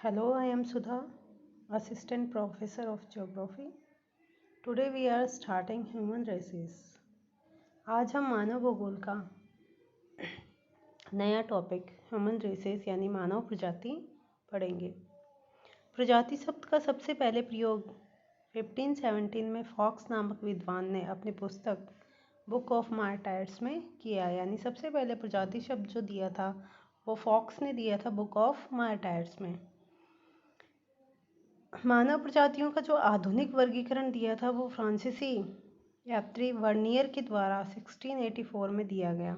Hello, I am Sudha, Assistant Professor of Geography. Today we are starting Human Races. आज हम मानव भूगोल का नया टॉपिक ह्यूमन रेसेस यानी मानव प्रजाति पढ़ेंगे। प्रजाति शब्द का सबसे पहले प्रयोग 1517 में फॉक्स नामक विद्वान ने अपनी पुस्तक बुक ऑफ मार्टायर्स में किया। यानी सबसे पहले प्रजाति शब्द जो दिया था वो फॉक्स ने दिया था बुक ऑफ मार्टायर्स में। मानव प्रजातियों का जो आधुनिक वर्गीकरण दिया था वो फ्रांसीसी यात्री वर्नियर के द्वारा 1684 में दिया गया।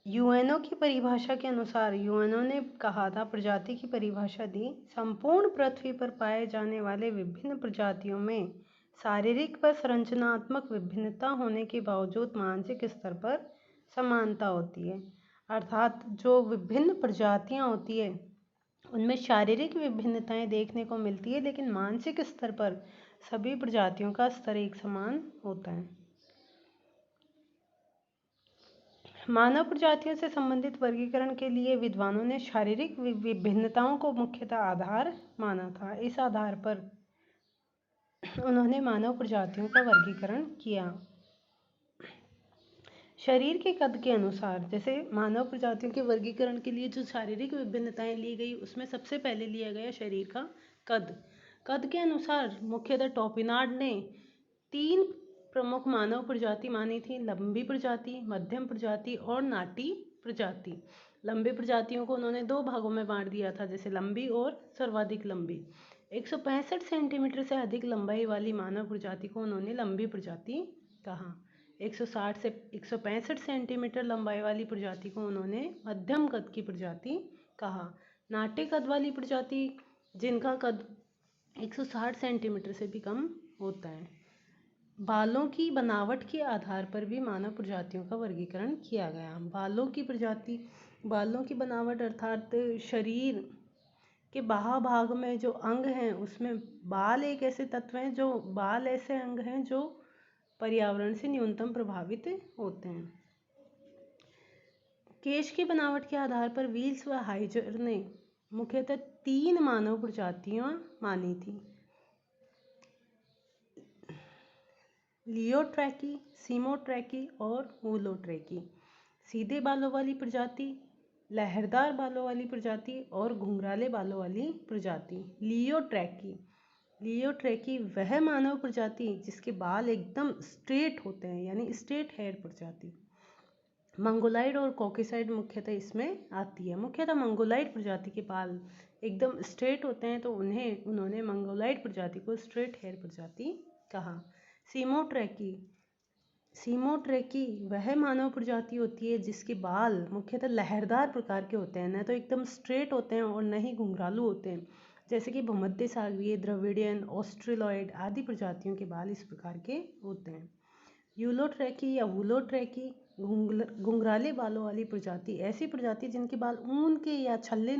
यूएनओ की परिभाषा के अनुसार यूएनओ ने कहा था, प्रजाति की परिभाषा दी, संपूर्ण पृथ्वी पर पाए जाने वाले विभिन्न प्रजातियों में शारीरिक व संरचनात्मक विभिन्नता होने के बावजूद मानसिक स्तर पर समानता होती है। अर्थात जो विभिन्न प्रजातियां होती है उनमें शारीरिक विभिन्नताएं देखने को मिलती है, लेकिन मानसिक स्तर पर सभी प्रजातियों का स्तर एक समान होता है। मानव प्रजातियों से संबंधित वर्गीकरण के लिए विद्वानों ने शारीरिक विभिन्नताओं को मुख्यतः आधार माना था। इस आधार पर उन्होंने मानव प्रजातियों का वर्गीकरण किया। शरीर के कद के अनुसार, जैसे मानव प्रजातियों के वर्गीकरण के लिए जो शारीरिक विभिन्नताएं ली गई उसमें सबसे पहले लिया गया शरीर का कद के अनुसार मुख्यतः टोपिनार्ड ने 3 प्रमुख मानव प्रजाति मानी थी, लंबी प्रजाति, मध्यम प्रजाति और नाटी प्रजाति। लंबी प्रजातियों को उन्होंने 2 भागों में बांट दिया था, जैसे लंबी और सर्वाधिक लंबी। 165 सेंटीमीटर से अधिक लंबाई वाली मानव प्रजाति को उन्होंने लंबी प्रजाति कहा। 160 से 165 सेंटीमीटर लंबाई वाली प्रजाति को उन्होंने मध्यम कद की प्रजाति कहा। नाटे कद वाली प्रजाति जिनका कद 160 सेंटीमीटर से भी कम होता है। बालों की बनावट के आधार पर भी मानव प्रजातियों का वर्गीकरण किया गया। बालों की बनावट अर्थात शरीर के बाह्य भाग में जो अंग हैं उसमें बाल एक ऐसे तत्व हैं, जो बाल ऐसे अंग हैं जो पर्यावरण से न्यूनतम प्रभावित होते हैं। केश की बनावट के आधार पर व्हील्स व हाइजर ने मुख्यतः 3 मानव प्रजातियां मानी थी, लियोट्रैकी, सीमोट्रैकी और हूलोट्रैकी। सीधे बालों वाली प्रजाति, लहरदार बालों वाली प्रजाति और घुंघराले बालों वाली प्रजाति। लियोट्रैकी वह मानव प्रजाति जिसके बाल एकदम स्ट्रेट होते हैं, यानी स्ट्रेट हेयर प्रजाति। मंगोलाइड और कॉकेसाइड मुख्यतः इसमें आती है। मुख्यतः मंगोलाइड प्रजाति के बाल एकदम स्ट्रेट होते हैं, तो उन्होंने मंगोलाइड प्रजाति को स्ट्रेट हेयर प्रजाति कहा। सीमोट्रैकी वह मानव प्रजाति होती है जिसके बाल मुख्यतः लहरदार प्रकार के होते हैं, न तो एकदम स्ट्रेट होते हैं और न ही घुंघरालू होते हैं, जैसे कि भूमध्य सागरीय, द्रविडियन, ऑस्ट्रेलॉइड आदि प्रजातियों के बाल इस प्रकार के होते हैं। यूलोट्रैकी या वूलोट्रैकी घुंघराले बालों वाली प्रजाति ऐसी प्रजाति जिनके बाल ऊन के या छल्ले